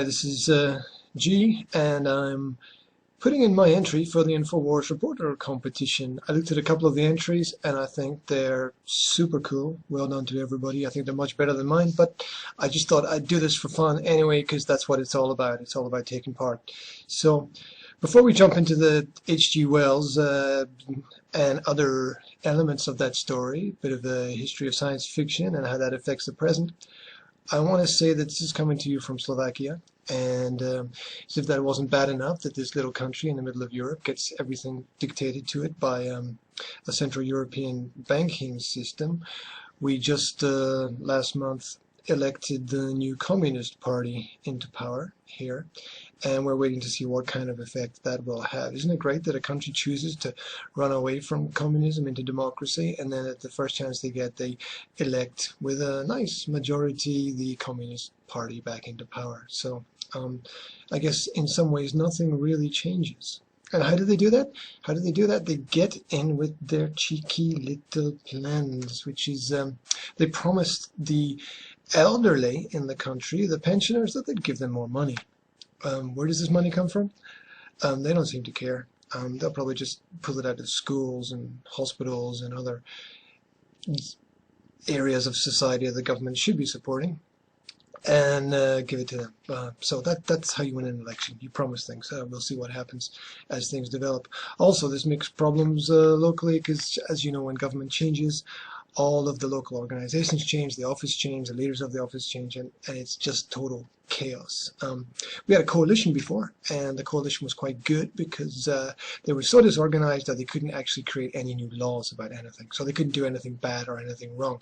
Hi, this is G, and I'm putting in my entry for the InfoWars Reporter competition. I looked at a couple of the entries, and I think they're super cool. Well done to everybody. I think they're much better than mine, but I just thought I'd do this for fun anyway, because that's what it's all about. It's all about taking part. So, before we jump into the H.G. Wells and other elements of that story, a bit of the history of science fiction and how that affects the present, I want to say that this is coming to you from Slovakia, and as if that wasn't bad enough, that this little country in the middle of Europe gets everything dictated to it by a Central European banking system. We just last month elected the new Communist Party into power here, and we're waiting to see what kind of effect that will have. Isn't it great that a country chooses to run away from communism into democracy, and then at the first chance they get, they elect with a nice majority the Communist Party back into power? So I guess in some ways nothing really changes. And how do they do that? How do they do that? They get in with their cheeky little plans, which is they promised the elderly in the country, the pensioners, that they'd give them more money. Where does this money come from? They don't seem to care. They'll probably just pull it out of schools and hospitals and other areas of society that the government should be supporting, and give it to them. So that's how you win an election. You promise things. We'll see what happens as things develop. Also, this makes problems locally, because as you know, when government changes, all of the local organizations change, the office change, the leaders of the office change, and it's just total chaos. We had a coalition before, and the coalition was quite good because they were so disorganized that they couldn't actually create any new laws about anything. So they couldn't do anything bad or anything wrong.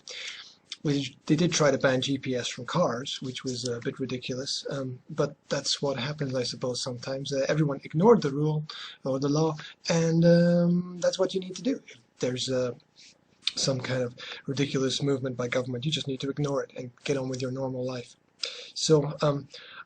They did try to ban GPS from cars, which was a bit ridiculous, but that's what happens, I suppose, sometimes. Everyone ignored the rule or the law, and that's what you need to do. If there's some kind of ridiculous movement by government, you just need to ignore it and get on with your normal life. So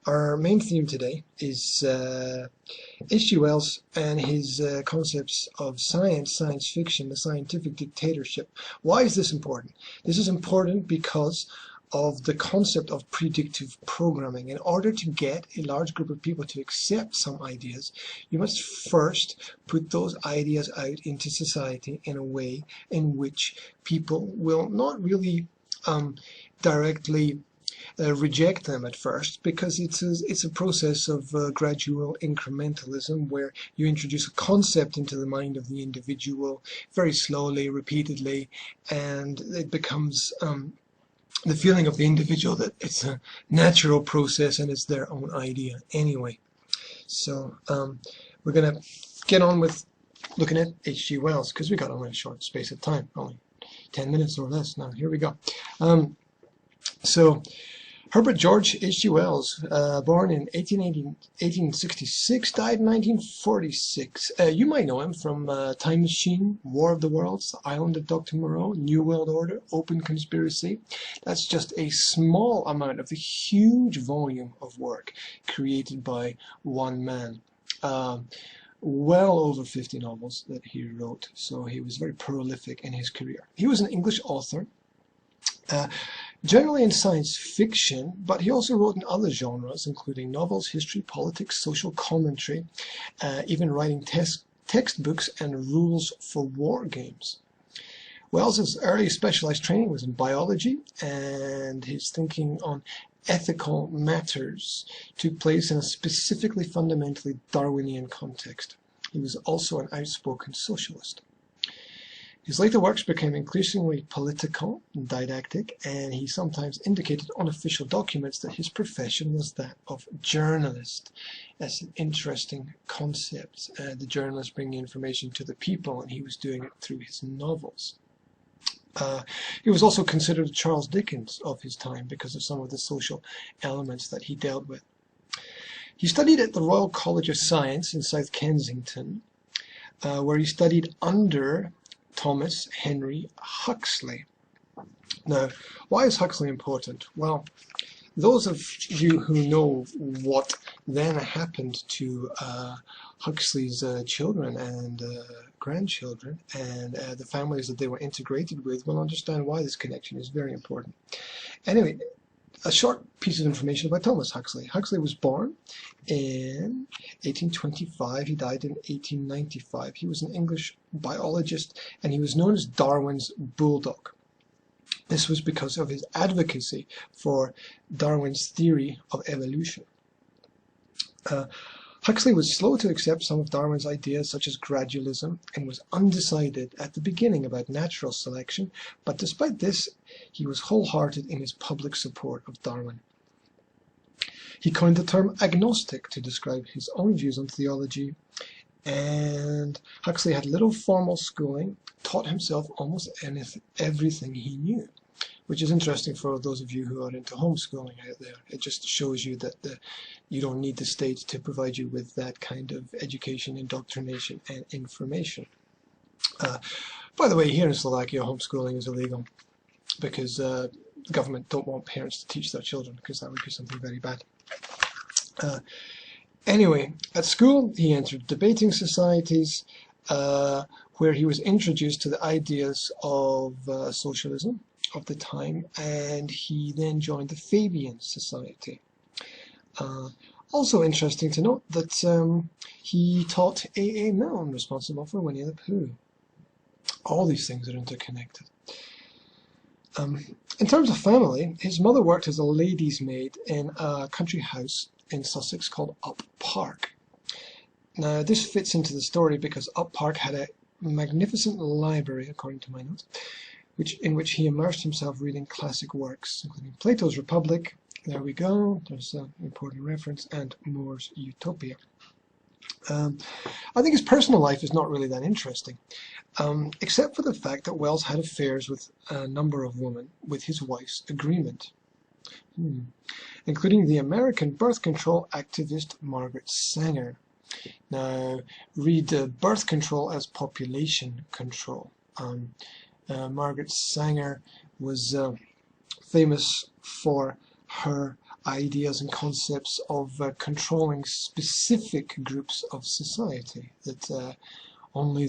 our main theme today is H.G. Wells and his concepts of science fiction, the scientific dictatorship. Why is this important? This is important because of the concept of predictive programming. In order to get a large group of people to accept some ideas, you must first put those ideas out into society in a way in which people will not really directly reject them at first, because it's a process of gradual incrementalism, where you introduce a concept into the mind of the individual very slowly, repeatedly, and it becomes the feeling of the individual that it's a natural process and it's their own idea anyway. So we're going to get on with looking at H.G. Wells, because we got only a short space of time, only 10 minutes or less. Now here we go. So Herbert George H.G. Wells, born in 1866, died in 1946. You might know him from Time Machine, War of the Worlds, The Island of Dr. Moreau, New World Order, Open Conspiracy. That's just a small amount of the huge volume of work created by one man. Well over 50 novels that he wrote, so he was very prolific in his career. He was an English author, generally in science fiction, but he also wrote in other genres, including novels, history, politics, social commentary, even writing textbooks and rules for war games. Wells's early specialized training was in biology, and his thinking on ethical matters took place in a specifically fundamentally Darwinian context. He was also an outspoken socialist. His later works became increasingly political and didactic, and he sometimes indicated on official documents that his profession was that of journalist. That's an interesting concept. The journalist bringing information to the people, and he was doing it through his novels. He was also considered Charles Dickens of his time because of some of the social elements that he dealt with. He studied at the Royal College of Science in South Kensington, where he studied under Thomas Henry Huxley. Now, why is Huxley important? Well, those of you who know what then happened to Huxley's children and grandchildren and the families that they were integrated with will understand why this connection is very important. Anyway, a short piece of information about Thomas Huxley. Huxley was born in 1825. He died in 1895. He was an English biologist, and he was known as Darwin's bulldog. This was because of his advocacy for Darwin's theory of evolution. Huxley was slow to accept some of Darwin's ideas, such as gradualism, and was undecided at the beginning about natural selection, but despite this, he was wholehearted in his public support of Darwin. He coined the term agnostic to describe his own views on theology, and Huxley had little formal schooling, taught himself almost everything he knew, which is interesting for those of you who are into homeschooling out there. It just shows you that you don't need the state to provide you with that kind of education, indoctrination, and information. By the way, here in Slovakia, homeschooling is illegal because the government don't want parents to teach their children, because that would be something very bad. Anyway, at school he entered debating societies where he was introduced to the ideas of socialism of the time, and he then joined the Fabian Society. Also interesting to note that he taught A.A. Milne, responsible for Winnie the Pooh. All these things are interconnected. In terms of family, his mother worked as a lady's maid in a country house in Sussex called Up Park. Now, this fits into the story because Up Park had a magnificent library, according to my notes, in which he immersed himself reading classic works, including Plato's Republic, there we go, there's an important reference, and More's Utopia. I think his personal life is not really that interesting, except for the fact that Wells had affairs with a number of women with his wife's agreement, including the American birth control activist Margaret Sanger. Now, read birth control as population control. Margaret Sanger was famous for her ideas and concepts of controlling specific groups of society, that only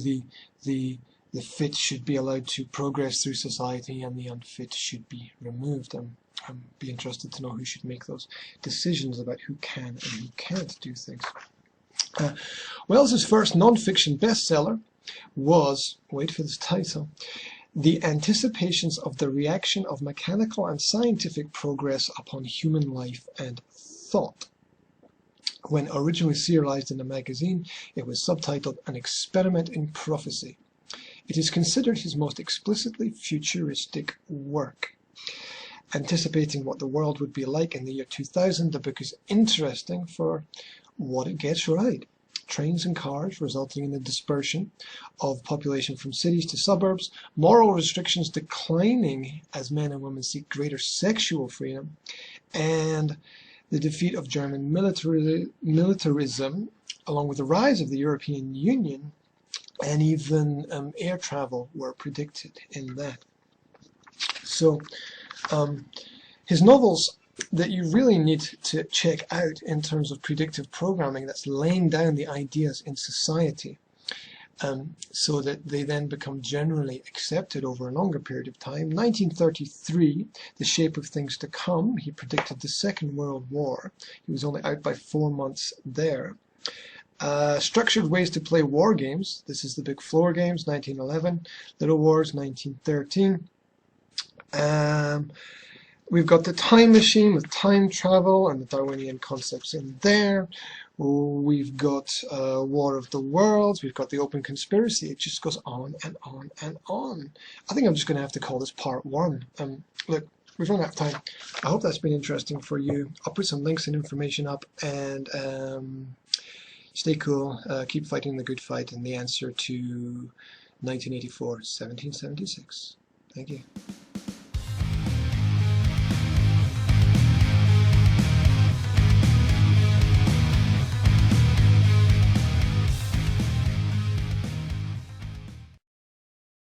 the fit should be allowed to progress through society and the unfit should be removed. I'd be interested to know who should make those decisions about who can and who can't do things. Wells's first non-fiction bestseller was, wait for this title, The Anticipations of the Reaction of Mechanical and Scientific Progress upon Human Life and Thought. When originally serialized in a magazine, it was subtitled An Experiment in Prophecy. It is considered his most explicitly futuristic work. Anticipating what the world would be like in the year 2000, the book is interesting for what it gets right. Trains and cars resulting in the dispersion of population from cities to suburbs, moral restrictions declining as men and women seek greater sexual freedom, and the defeat of German militarism, along with the rise of the European Union, and even air travel were predicted in that. So his novels that you really need to check out in terms of predictive programming, that's laying down the ideas in society so that they then become generally accepted over a longer period of time. 1933, The Shape of Things to Come, he predicted the Second World War. He was only out by 4 months there. Structured Ways to Play War Games, this is the Big Floor Games, 1911. Little Wars, 1913. We've got the Time Machine with time travel and the Darwinian concepts in there. We've got War of the Worlds. We've got the Open Conspiracy. It just goes on and on and on. I think I'm just going to have to call this part 1. Look, we've run out of time. I hope that's been interesting for you. I'll put some links and information up, and stay cool. Keep fighting the good fight, and the answer to 1984, 1776. Thank you.